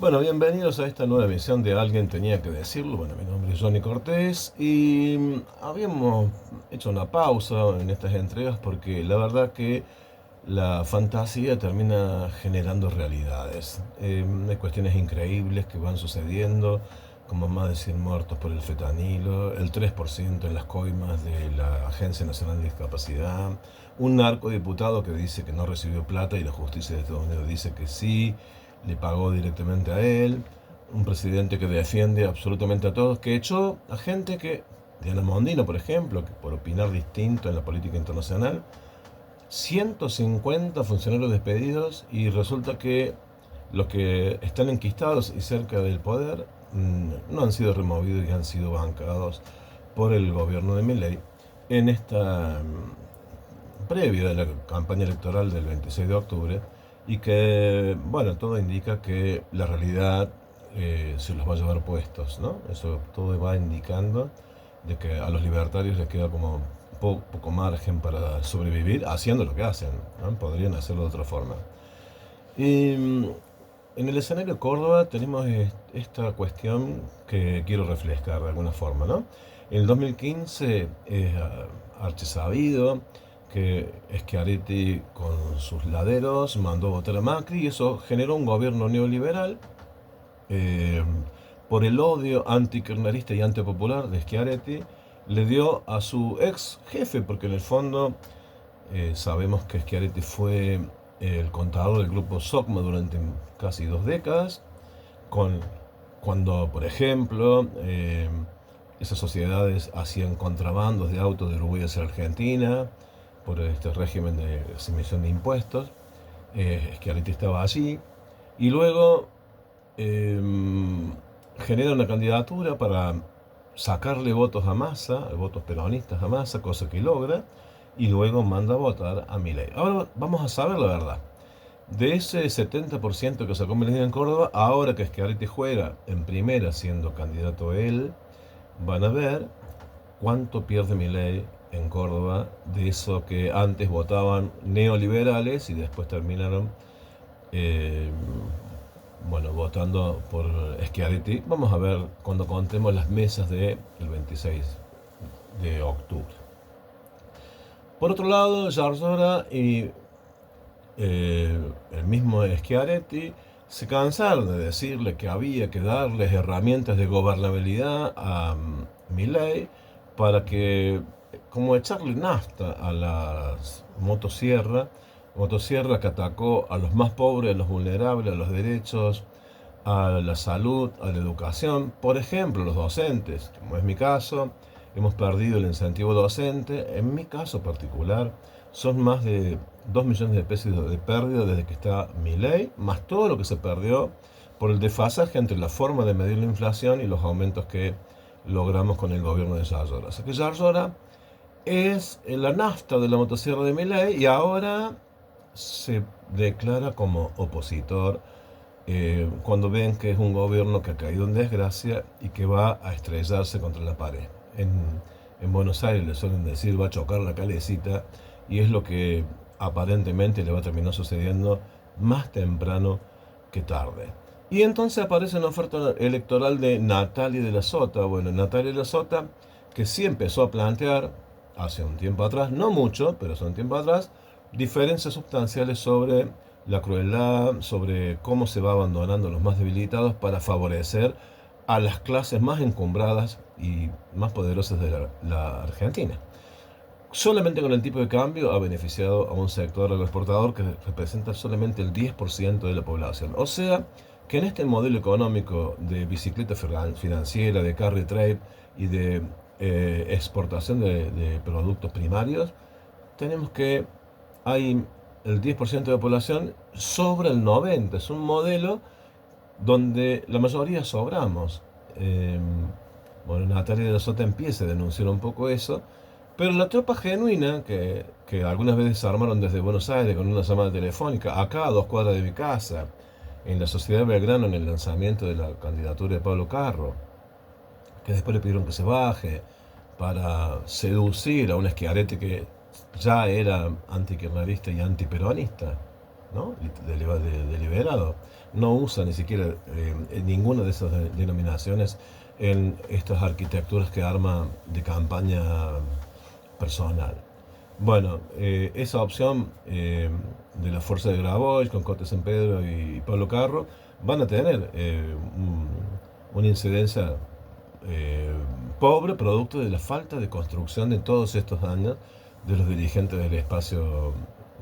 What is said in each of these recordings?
Bueno, bienvenidos a esta nueva emisión de Alguien Tenía que Decirlo. Bueno, mi nombre es Johnny Cortés y habíamos hecho una pausa en estas entregas porque la verdad que la fantasía termina generando realidades. Hay cuestiones increíbles que van sucediendo, como más de 100 muertos por el fentanilo, el 3% en las coimas de la Agencia Nacional de Discapacidad, un narcodiputado que dice que no recibió plata y la justicia de Estados Unidos dice que sí, le pagó directamente a él, un presidente que defiende absolutamente a todos, que echó a gente que, Diana Mondino por ejemplo, que por opinar distinto en la política internacional, 150 funcionarios despedidos y resulta que los que están enquistados y cerca del poder no han sido removidos y han sido bancados por el gobierno de Milei en esta previa de la campaña electoral del 26 de octubre y que, bueno, todo indica que la realidad se los va a llevar puestos, ¿no? Eso todo va indicando de que a los libertarios les queda como poco margen para sobrevivir haciendo lo que hacen, ¿no? Podrían hacerlo de otra forma. Y en el escenario de Córdoba tenemos esta cuestión que quiero refrescar de alguna forma, ¿no? En el 2015 es archisabido que Schiaretti con sus laderos mandó a votar a Macri y eso generó un gobierno neoliberal eh, por el odio antikirchnerista y antipopular de Schiaretti, le dio a su ex jefe, porque en el fondo sabemos que Schiaretti fue el contador del grupo SOCMA durante casi 2 décadas, con, cuando, por ejemplo, esas sociedades hacían contrabandos de autos de Uruguay hacia Argentina por este régimen de exhibición de impuestos. Schiaretti estaba allí y luego eh, genera una candidatura para sacarle votos a Massa, votos peronistas a Massa, cosa que logra, y luego manda a votar a Milei. Ahora vamos a saber la verdad. De ese 70% que sacó Milei en Córdoba, ahora que Schiaretti juega en primera siendo candidato él, van a ver cuánto pierde Milei en Córdoba de eso que antes votaban neoliberales y después terminaron eh, bueno, votando por Schiaretti. Vamos a ver cuando contemos las mesas del 26 de octubre. Por otro lado, Yarzora y el mismo Schiaretti se cansaron de decirle que había que darles herramientas de gobernabilidad a Milei para que, como echarle nafta a las motosierra que atacó a los más pobres, a los vulnerables, a los derechos, a la salud, a la educación. Por ejemplo, los docentes, como es mi caso, hemos perdido el incentivo docente. En mi caso particular, son más de 2 millones de pesos de pérdida desde que está Milei, más todo lo que se perdió por el desfasaje entre la forma de medir la inflación y los aumentos que logramos con el gobierno de Yarzora. O sea que Yarzora es la nafta de la motosierra de Milei y ahora se declara como opositor cuando ven que es un gobierno que ha caído en desgracia y que va a estrellarse contra la pared. En Buenos Aires le suelen decir va a chocar la calecita y es lo que aparentemente le va a terminar sucediendo más temprano que tarde. Y entonces aparece una oferta electoral de Natalia de la Sota. Bueno, Natalia de la Sota, que sí empezó a plantear hace un tiempo atrás, no mucho, pero hace un tiempo atrás, diferencias sustanciales sobre la crueldad, sobre cómo se va abandonando a los más debilitados para favorecer a las clases más encumbradas y más poderosas de la Argentina. Solamente con el tipo de cambio ha beneficiado a un sector agroexportador que representa solamente el 10% de la población. O sea, que en este modelo económico de bicicleta financiera, de carry trade y de exportación de productos primarios, tenemos que hay el 10% de la población sobra el 90%. Es un modelo donde la mayoría sobramos. Bueno, Natalia de la Sota empieza a denunciar un poco eso, pero la tropa genuina, que algunas veces se armaron desde Buenos Aires con una llamada telefónica, acá a 2 cuadras de mi casa, en la Sociedad de Belgrano, en el lanzamiento de la candidatura de Pablo Carro, que después le pidieron que se baje para seducir a un Schiaretti que ya era antikirchnerista y antiperonista. ¿no? Deliberado. No usa ni siquiera ninguna de esas denominaciones en estas arquitecturas que arma de campaña personal. Bueno, esa opción de la fuerza de Grabois con Cote San Pedro y Pablo Carro van a tener una incidencia eh, pobre, producto de la falta de construcción de todos estos años de los dirigentes del espacio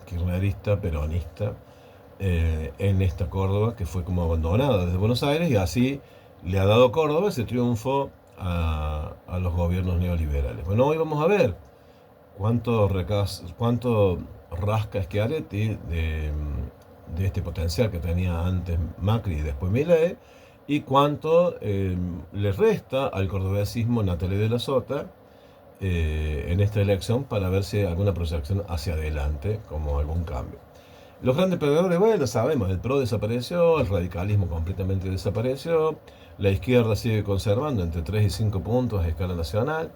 kirchnerista, peronista, en esta Córdoba que fue como abandonada desde Buenos Aires, y así le ha dado Córdoba ese triunfo a los gobiernos neoliberales. Bueno, hoy vamos a ver cuánto rasca Schiaretti de este potencial que tenía antes Macri y después Milei, y cuánto le resta al cordobesismo Natalia de la Sota en esta elección, para ver si hay alguna proyección hacia adelante, como algún cambio. Los grandes perdedores, bueno, sabemos, el PRO desapareció, el radicalismo completamente desapareció, la izquierda sigue conservando entre 3 y 5 puntos a escala nacional,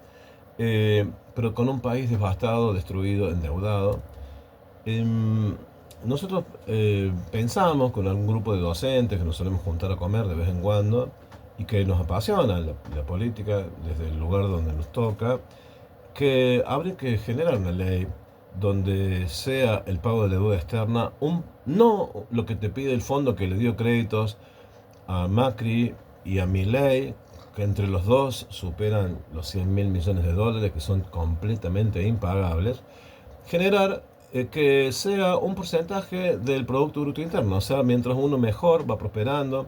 pero con un país devastado, destruido, endeudado. Nosotros pensamos con algún grupo de docentes que nos solemos juntar a comer de vez en cuando y que nos apasiona la política desde el lugar donde nos toca, que habría que generar una ley donde sea el pago de la deuda externa, no lo que te pide el fondo que le dio créditos a Macri y a Milei, que entre los dos superan los 100.000 millones de dólares, que son completamente impagables. Generar que sea un porcentaje del Producto Bruto Interno, o sea, mientras uno mejor va prosperando,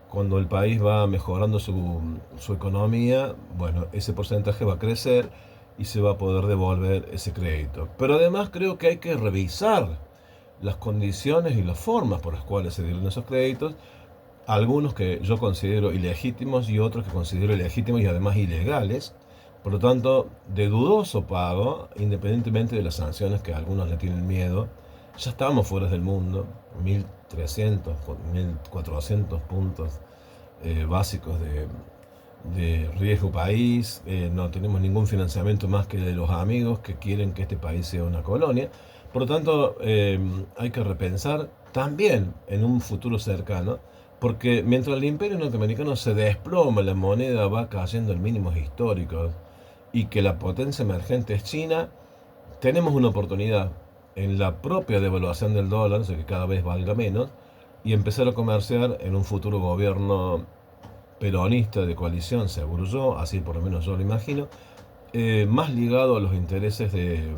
cuando el país va mejorando su economía, bueno, ese porcentaje va a crecer y se va a poder devolver ese crédito. Pero además creo que hay que revisar las condiciones y las formas por las cuales se dieron esos créditos, algunos que yo considero ilegítimos y otros que considero ilegítimos y además ilegales, por lo tanto, de dudoso pago, independientemente de las sanciones que a algunos le tienen miedo. Ya estamos fuera del mundo, 1.300, 1.400 puntos básicos de riesgo país, no tenemos ningún financiamiento más que de los amigos que quieren que este país sea una colonia. Por lo tanto, hay que repensar también en un futuro cercano, porque mientras el imperio norteamericano se desploma, la moneda va cayendo en mínimos históricos y que la potencia emergente es China, tenemos una oportunidad en la propia devaluación del dólar, o sea que cada vez valga menos, y empezar a comerciar en un futuro gobierno peronista de coalición, seguro yo, así por lo menos yo lo imagino, más ligado a los intereses del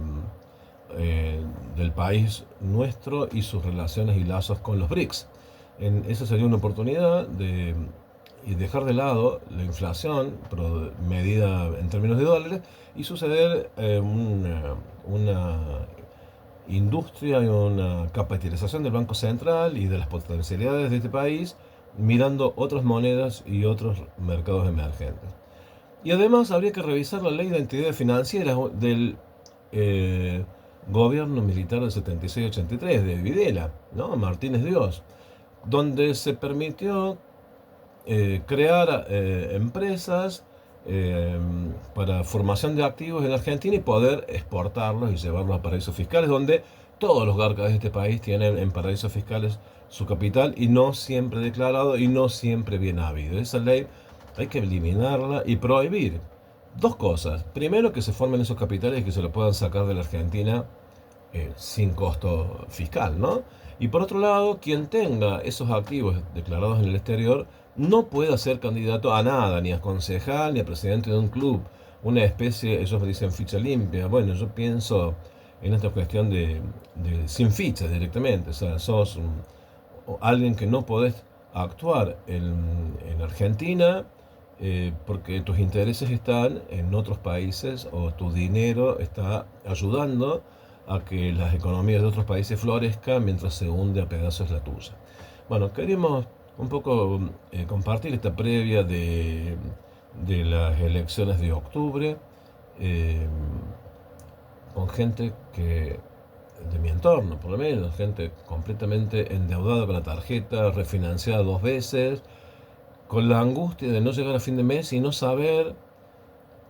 país nuestro y sus relaciones y lazos con los BRICS. Esa sería una oportunidad de y dejar de lado la inflación medida en términos de dólares y suceder una industria y una capitalización del Banco Central y de las potencialidades de este país, mirando otras monedas y otros mercados emergentes. Y además habría que revisar la ley de entidades financieras del gobierno militar del 76-83 de Videla, ¿no? Martínez Dios, donde se permitió crear empresas para formación de activos en Argentina y poder exportarlos y llevarlos a paraísos fiscales, donde todos los garcas de este país tienen en paraísos fiscales su capital y no siempre declarado y no siempre bien habido. Esa ley hay que eliminarla y prohibir dos cosas. Primero, que se formen esos capitales y que se lo puedan sacar de la Argentina sin costo fiscal, ¿no? Y por otro lado, quien tenga esos activos declarados en el exterior no pueda ser candidato a nada, ni a concejal, ni a presidente de un club, una especie, ellos dicen ficha limpia. Bueno, yo pienso en esta cuestión de sin fichas directamente, o sea, sos alguien que no podés actuar en Argentina porque tus intereses están en otros países o tu dinero está ayudando a que las economías de otros países florezcan mientras se hunde a pedazos la tuya. Bueno, queríamos un poco compartir esta previa de las elecciones de octubre eh, con gente que de mi entorno, por lo menos, gente completamente endeudada con la tarjeta, refinanciada 2 veces, con la angustia de no llegar a fin de mes y no saber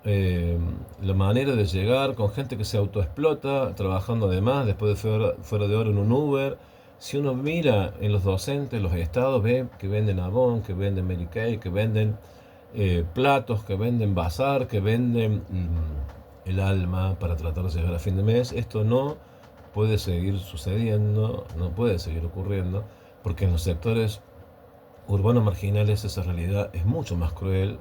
la manera de llegar, con gente que se autoexplota, trabajando además, después de fuera de hora en un Uber, Si uno mira en los docentes, los estados, ve que venden Avon, que venden Mary Kay, que venden platos, que venden bazar, que venden el alma para tratar de llegar a fin de mes. Esto no puede seguir sucediendo, no puede seguir ocurriendo, porque en los sectores urbanos marginales esa realidad es mucho más cruel,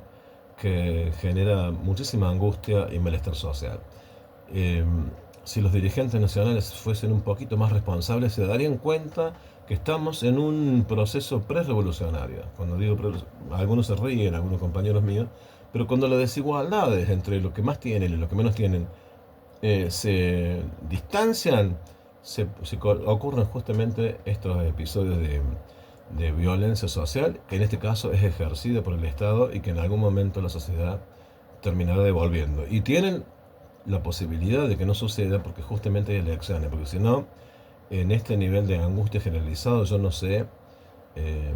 que genera muchísima angustia y malestar social. Eh, si los dirigentes nacionales fuesen un poquito más responsables, se darían cuenta que estamos en un proceso pre-revolucionario. Cuando digo algunos se ríen, algunos compañeros míos, pero cuando las desigualdades entre los que más tienen y los que menos tienen se distancian, ocurren justamente estos episodios de violencia social, que en este caso es ejercida por el Estado y que en algún momento la sociedad terminará devolviendo. Y tienen la posibilidad de que no suceda porque justamente hay elecciones, porque si no, en este nivel de angustia generalizado, yo no sé eh,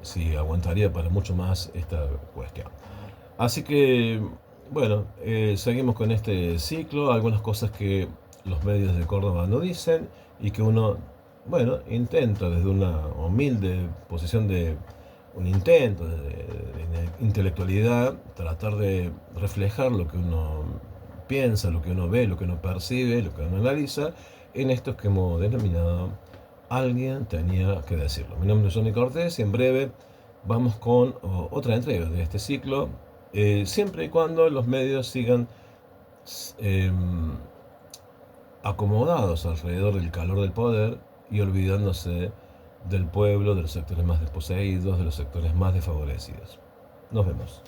si aguantaría para mucho más esta cuestión. Así que, bueno, seguimos con este ciclo, algunas cosas que los medios de Córdoba no dicen y que uno, bueno, intenta desde una humilde posición de un intento de intelectualidad, tratar de reflejar lo que uno piensa, lo que uno ve, lo que uno percibe, lo que uno analiza, en estos que hemos denominado Alguien tenía que decirlo. Mi nombre es Johnny Cortés y en breve vamos con otra entrega de este ciclo, siempre y cuando los medios sigan eh, acomodados alrededor del calor del poder y olvidándose del pueblo, de los sectores más desposeídos, de los sectores más desfavorecidos. Nos vemos.